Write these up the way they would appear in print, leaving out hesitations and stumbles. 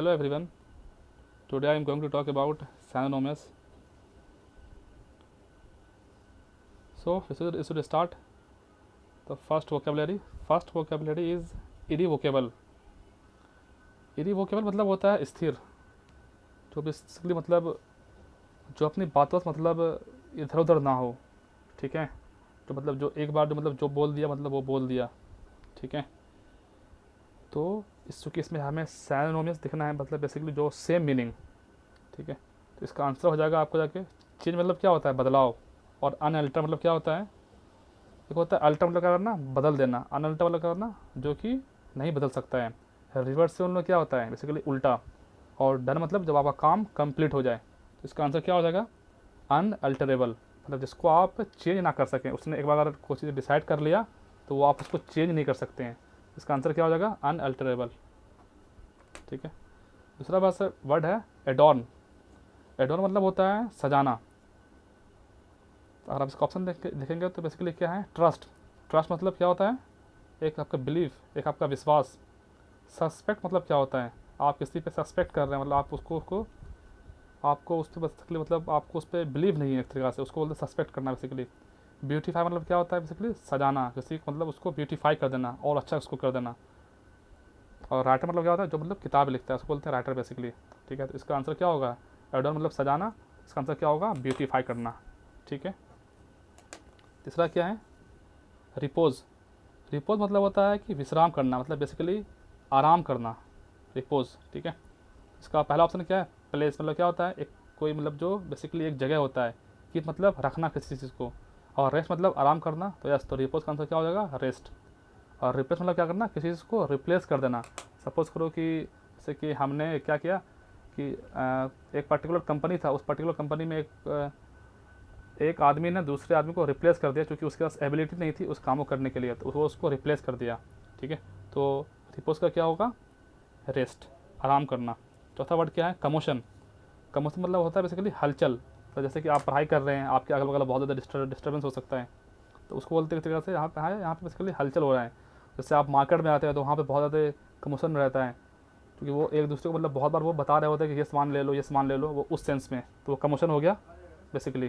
Hello everyone. Today I am going to talk about synonyms. So we should start the first vocabulary. First vocabulary is irrevocable. Irrevocable मतलब होता है स्थिर, जो basically मतलब जो अपनी बातों से मतलब इधर उधर ना हो, ठीक है। जो मतलब जो एक बार जो मतलब जो बोल दिया मतलब वो बोल दिया, ठीक है। तो इस चूँकि इसमें हमें सिनोनिम्स दिखना है, मतलब बेसिकली जो सेम मीनिंग, ठीक है। तो इसका आंसर हो जाएगा आपको जाके चेंज मतलब क्या होता है, बदलाव। और अनअल्टर मतलब क्या होता है, एक होता है अल्टर मतलब क्या करना, बदल देना। अनअल्टर मतलब क्या करना, जो कि नहीं बदल सकता है। रिवर्स से उनमें क्या होता है, बेसिकली उल्टा। और डन मतलब जब आपका काम कंप्लीट हो जाए। तो इसका आंसर क्या हो जाएगा, अनअल्टरेबल, मतलब जिसको आप चेंज ना कर सकें। उसने एक बार अगर कोई चीज़ डिसाइड कर लिया तो वो आप उसको चेंज नहीं कर सकते हैं। इसका आंसर क्या हो जाएगा, अनअल्टरेबल, ठीक है। दूसरा बस वर्ड है एडॉर्न। एडॉर्न मतलब होता है सजाना। तो अगर आप इसका ऑप्शन देखेंगे तो बेसिकली क्या है, ट्रस्ट। ट्रस्ट मतलब क्या होता है, एक आपका बिलीफ, एक आपका विश्वास। सस्पेक्ट मतलब क्या होता है, आप किसी पे सस्पेक्ट कर रहे हैं, मतलब आप उसको आपको उस पर बेसिकली मतलब आपको उस पर बिलीव नहीं है एक तरीक़ा से, उसको बोलते हैं सस्पेक्ट करना बेसिकली। ब्यूटीफाई मतलब क्या होता है, बेसिकली सजाना किसी को, मतलब उसको ब्यूटीफाई कर देना और अच्छा उसको कर देना। और राइटर मतलब क्या होता है, जो मतलब किताब लिखता है उसको बोलते हैं राइटर बेसिकली, ठीक है। तो इसका आंसर क्या होगा, एडॉर्न मतलब सजाना, इसका आंसर क्या होगा, ब्यूटीफाई करना, ठीक है। तीसरा क्या है, रिपोज। रिपोज मतलब होता है कि विश्राम करना, मतलब बेसिकली आराम करना, रिपोज, ठीक है। इसका पहला ऑप्शन क्या है, प्लेस, मतलब क्या होता है, एक कोई मतलब जो बेसिकली एक जगह होता है कि मतलब रखना किसी चीज़ को। और रेस्ट मतलब आराम करना, तो यस, तो रिपोज का आंसर क्या हो जाएगा, रेस्ट। और रिप्लेस मतलब क्या करना, किसी चीज़ को रिप्लेस कर देना। सपोज़ करो कि जैसे कि हमने क्या किया कि एक पर्टिकुलर कंपनी था, उस पर्टिकुलर कंपनी में एक आदमी ने दूसरे आदमी को रिप्लेस कर दिया, क्योंकि उसके पास एबिलिटी नहीं थी उस काम को करने के लिए, तो वो उसको रिप्लेस कर दिया, ठीक है। तो रिपोज का क्या होगा, रेस्ट, आराम करना। चौथा वर्ड क्या है, कमोशन। कमोशन मतलब होता है बेसिकली हलचल। तो जैसे कि आप पढ़ाई कर रहे हैं, आपके अगल बगल बहुत ज़्यादा डिस्टर्बेंस हो सकता है, तो उसको बोलते हैं तरीके से यहाँ पे बेसिकली हलचल हो रहा है। जैसे आप मार्केट में आते हैं तो वहाँ पे बहुत ज़्यादा कमोशन रहता है, क्योंकि वो एक दूसरे को मतलब बहुत बार वो बता रहे होते हैं कि ये सामान ले लो, ये सामान ले लो, वो उस सेंस में, तो वो कमोशन हो गया बेसिकली,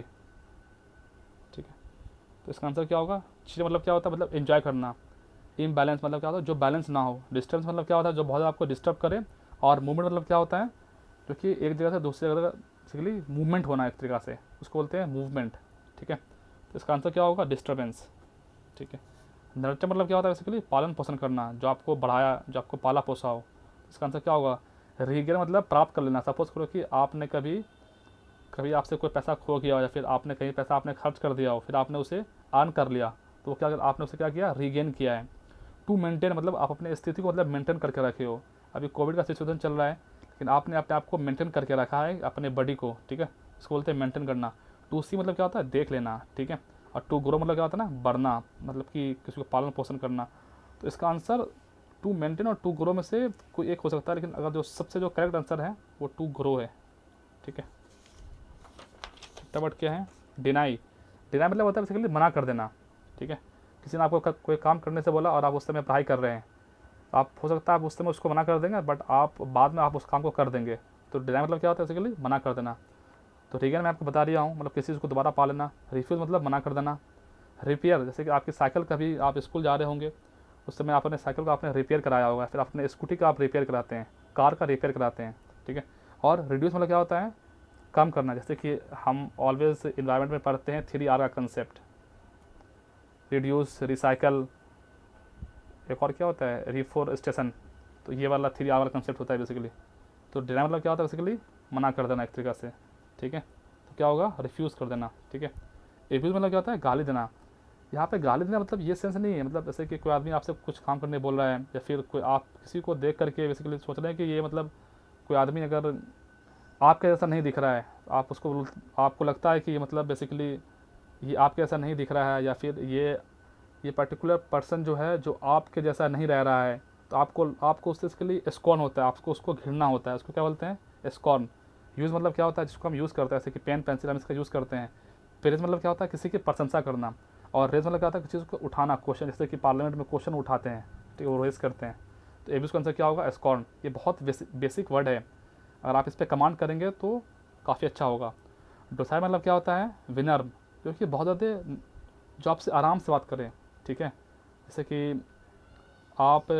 ठीक है। तो इसका आंसर क्या होगा, चीज़ मतलब क्या होता है, मतलब इन्जॉय करना। इम्बैलेंस मतलब क्या होता है, जो बैलेंस ना हो। डिस्टर्बेंस मतलब क्या होता है, जो बहुत ज़्यादा आपको डिस्टर्ब करे। और मूवमेंट मतलब क्या होता है, क्योंकि एक जगह से दूसरी जगह बेसिकली मूवमेंट होना एक तरीक़ा से, उसको बोलते हैं मूवमेंट, ठीक है। तो इसका आंसर क्या होगा, डिस्टर्बेंस, ठीक है। नर्चर मतलब क्या होता है, बेसिकली पालन पोषण करना, जो आपको बढ़ाया, जो आपको पाला पोसा हो। इसका आंसर क्या होगा, रीगेन मतलब प्राप्त कर लेना। सपोज करो कि आपने कभी कभी आपसे कोई पैसा खो गया हो, या फिर आपने कहीं पैसा आपने खर्च कर दिया हो, फिर आपने उसे अर्न कर लिया, तो क्या आपने उसे क्या किया, रीगेन किया है। टू मेंटेन मतलब आप अपने स्थिति को मतलब मेंटेन करके रखे हो। अभी कोविड का सिचुएशन चल रहा है, लेकिन आपने अपने आप को मेंटेन करके रखा है, अपने बॉडी को, ठीक है। इसको बोलते हैं मेंटेन करना। टू सी मतलब क्या होता है, देख लेना, ठीक है। और टू ग्रो मतलब क्या होता है ना, बढ़ना, मतलब कि किसी को पालन पोषण करना। तो इसका आंसर टू मेंटेन और टू ग्रो में से कोई एक हो सकता है, लेकिन अगर जो सबसे जो करेक्ट आंसर है वो टू ग्रो है, ठीक है। छठा वर्ड क्या है, डिनाई। डिनाई मतलब होता है बेसिकली मना कर देना, ठीक है। किसी ने आपको कोई काम करने से बोला और आप उस समय पढ़ाई कर रहे हैं, आप हो सकता है आप उस समय उसको मना कर देंगे, बट आप बाद में आप उस काम को कर देंगे। तो डिनाई मतलब क्या होता है, बेसिकली मना कर देना। तो रीगन मैं आपको बता दिया हूँ, मतलब किसी चीज़ को दोबारा पा लेना। रिफ्यूज़ मतलब मना कर देना। रिपेयर, जैसे कि आपकी साइकिल कभी आप स्कूल जा रहे होंगे, उस समय आपने साइकिल को आपने रिपेयर कराया होगा, फिर अपने स्कूटी का आप रिपेयर कराते हैं, कार का रिपेयर कराते हैं, ठीक है। और रिड्यूस मतलब क्या होता है, कम करना। जैसे कि हम ऑलवेज इन्वायरमेंट में पढ़ते हैं 3R का कंसेप्ट, रिड्यूस, रिसाइकल, एक और क्या होता है, रिफोरेस्टेशन। तो ये वाला 3R वाला कंसेप्ट होता है बेसिकली। तो डिनाई मतलब क्या होता है, बेसिकली मना कर देना एक तरीक़ा से, ठीक है। तो क्या होगा, रिफ्यूज़ कर देना, ठीक है। रिफ्यूज़ मतलब क्या होता है, गाली देना। यहाँ पे गाली देना मतलब ये सेंस नहीं है, मतलब जैसे कि कोई आदमी आपसे कुछ काम करने बोल रहा है, या फिर कोई आप किसी को देख करके बेसिकली सोच रहे हैं कि ये मतलब कोई आदमी अगर आपके जैसा नहीं दिख रहा है, आप उसको, आपको लगता है कि ये मतलब बेसिकली ये आपके जैसा नहीं दिख रहा है, या फिर ये पर्टिकुलर पर्सन जो है जो आपके जैसा नहीं रह रहा है, तो आपको उसके लिए स्कॉर्न होता है, आपको उसको घृणा होता है। उसको क्या बोलते हैं, स्कॉर्न। यूज़ मतलब क्या होता है, जिसको हम यूज़ करते हैं, जैसे कि पेन पेंसिल हम इसका यूज़ करते हैं। प्रेज मतलब क्या होता है, किसी की प्रशंसा करना। और रेज मतलब क्या होता है, किसी चीज़ को उठाना, क्वेश्चन, जैसे कि पार्लियामेंट में क्वेश्चन उठाते हैं, ठीक है, वो रेज करते हैं। तो एब्यूज़ का आंसर क्या होगा? स्कॉर्न। ये बहुत बेसिक वर्ड है, अगर आप इस पर कमांड करेंगे तो काफ़ी अच्छा होगा। डोसाइल मतलब क्या होता है? विनर्म, जो कि बहुत ज़्यादा जो आपसे आराम से बात करें, ठीक है। जैसे कि आप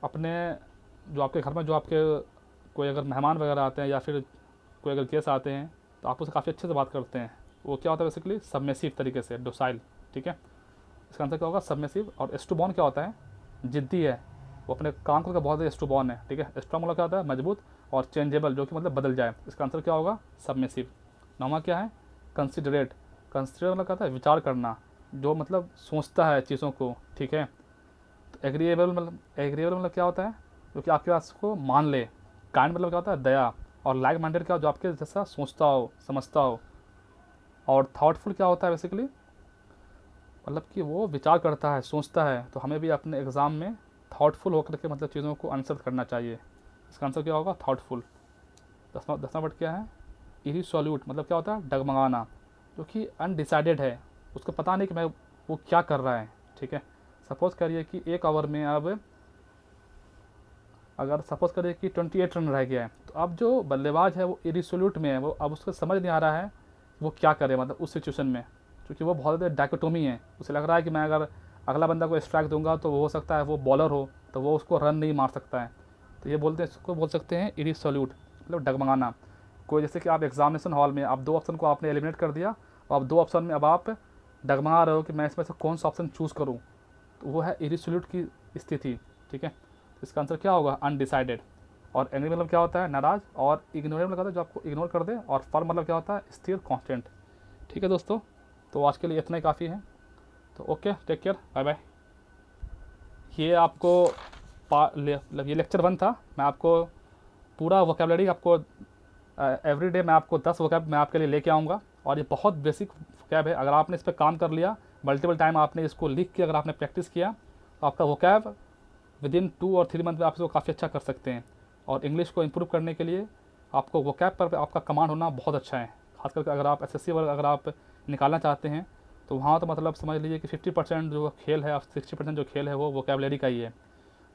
अपने जो आपके घर में जो आपके कोई अगर मेहमान वगैरह आते हैं या फिर कोई अगर गेस्ट आते हैं तो आप उससे काफ़ी अच्छे से बात करते हैं, वो क्या होता है बेसिकली? सबमिसिव तरीके से, डोसाइल, ठीक है। इसका आंसर क्या होगा? सबमिसिव। और एस्टूबॉर्न क्या होता है? जिद्दी है, वो अपने काम को बहुत ज़्यादा एस्टूबॉर्न है, ठीक है। स्ट्रॉन्ग मतलब क्या होता है? मजबूत। और चेंजेबल, जो कि मतलब बदल जाए, इसका आंसर क्या होगा? सबमिसिव। नौवां क्या है? कंसिडरेट। कंसिडरेट मतलब क्या होता है? विचार करना, जो मतलब सोचता है चीज़ों को, ठीक है। तो एग्रीएबल मतलब क्या होता है? जो कि आपकी बात को मान ले। काइंड मतलब क्या होता है? दया। और लाइक माइंडेड क्या, जो आपके जैसा सोचता हो, समझता हो। और थॉटफुल क्या होता है बेसिकली? मतलब कि वो विचार करता है, सोचता है। तो हमें भी अपने एग्ज़ाम में थॉटफुल होकर के मतलब चीज़ों को आंसर करना चाहिए। इसका आंसर क्या होगा? थॉटफुल। दसवां वर्ड क्या है? इरीसोल्यूट मतलब क्या होता है? डगमगाना, जो कि अनडिसाइडेड है, उसको पता नहीं कि मैं वो क्या कर रहा है, ठीक है। सपोज़ करिए कि एक ओवर में अब अगर सपोज़ करिए कि 28 रन रह गया है, तो अब जो बल्लेबाज है वो इरीसोल्यूट में है, वो अब उसको समझ नहीं आ रहा है वो क्या करे मतलब उस सिचुएशन में, क्योंकि वो बहुत ज़्यादा डायकोटोमी है। उसे लग रहा है कि मैं अगर अगला बंदा को स्ट्राइक दूंगा तो वो हो सकता है वो बॉलर हो, तो वो उसको रन नहीं मार सकता है। तो ये बोलते हैं, इसको बोल सकते हैं इरीसोल्यूट, मतलब डगमगाना। कोई जैसे कि आप एग्जामिनेशन हॉल में आप 2 ऑप्शन को आपने एलिमिनेट कर दिया, और अब 2 ऑप्शन में अब आप डगमगा रहे हो कि मैं इसमें से कौन सा ऑप्शन चूज़ करूँ, तो वो है इरीसोल्यूट की स्थिति, ठीक है। तो इसका आंसर क्या होगा? अनडिसाइडेड। और एंग्री मतलब क्या होता है? नाराज़। और इग्नोरेबल मतलब जो आपको इग्नोर कर दे। और फर्म मतलब क्या होता है? स्थिर, कॉन्स्टेंट, ठीक है दोस्तों। तो आज के लिए इतना ही काफ़ी है। तो okay, take care, bye bye. ये आपको मतलब ये लेक्चर 1 था। मैं आपको पूरा वोकेबलरी आपको एवरी डे मैं आपको 10 वोकैब मैं आपके लिए लेके आऊँगा। और ये बहुत बेसिक वोकैब है, अगर आपने इस पर काम कर लिया, मल्टीपल टाइम आपने इसको लिख के अगर आपने प्रैक्टिस किया, तो आपका वोकैब विदिन 2 और 3 मंथ में आप इसको काफ़ी अच्छा कर सकते हैं। और इंग्लिश को इम्प्रूव करने के लिए आपको वोकैब पर आपका कमांड होना बहुत अच्छा है। खास करके अगर आप एसएससी वर्ग अगर आप निकालना चाहते हैं, तो वहाँ तो मतलब समझ लीजिए कि 50% जो खेल है, 60% जो खेल है वो वोकैबलरी का ही है।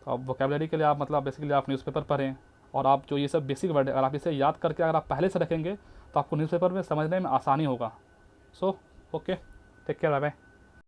तो अब वोकैबलरी के लिए आप मतलब बेसिकली आप न्यूज़पेपर पढ़ें, और आप जो ये सब बेसिक वर्ड है अगर आप इसे याद करके अगर आप पहले से रखेंगे तो आपको न्यूज़पेपर में समझने में आसानी होगा। So okay, take care, bye bye.